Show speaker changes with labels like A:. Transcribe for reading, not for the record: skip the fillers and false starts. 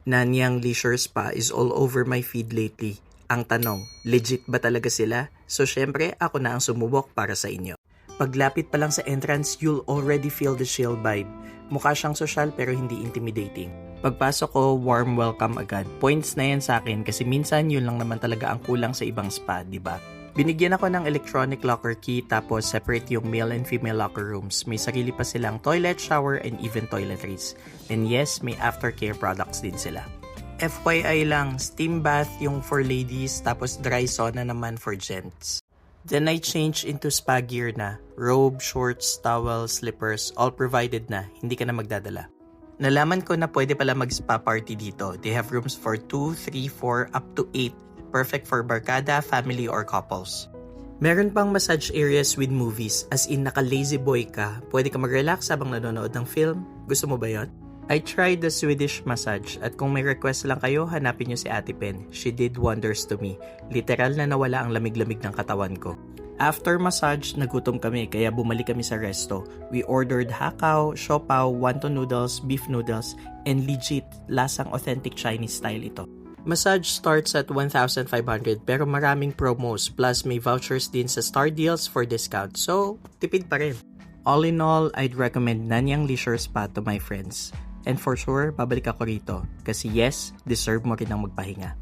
A: Nanyang Leisure Spa is all over my feed lately. Ang tanong, legit ba talaga sila? So syempre, ako na ang sumubok para sa inyo. Paglapit pa lang sa entrance, you'll already feel the chill vibe. Mukha siyang sosyal pero hindi intimidating. Pagpasok ko, warm welcome agad. Points na yan sa akin kasi minsan yun lang naman talaga ang kulang sa ibang spa, di ba? Binigyan ako ng electronic locker key tapos separate yung male and female locker rooms. May sarili pa silang toilet, shower, and even toiletries. And yes, may aftercare products din sila. FYI lang, steam bath yung for ladies tapos dry sauna naman for gents. Then I changed into spa gear na. Robe, shorts, towel, slippers, all provided na. Hindi ka na magdadala. Nalaman ko na pwede pala mag-spa party dito. They have rooms for 2, 3, 4, up to 8. Perfect for barkada, family, or couples. Meron pang massage areas with movies, as in naka-lazy boy ka. Pwede ka mag-relax habang nanonood ng film. Gusto mo ba yun? I tried the Swedish massage at kung may request lang kayo, hanapin nyo si Ate Pen. She did wonders to me. Literal na nawala ang lamig-lamig ng katawan ko. After massage, nagutom kami kaya bumalik kami sa resto. We ordered hakaw, siopaw, wonton noodles, beef noodles, and legit, lasang authentic Chinese style ito. Massage starts at 1,500 pero maraming promos plus may vouchers din sa Star Deals for discount. So, tipid pa rin. All in all, I'd recommend Nanyang Leisure Spa to my friends. And for sure, babalik ako rito. Kasi yes, deserve mo rin ang magpahinga.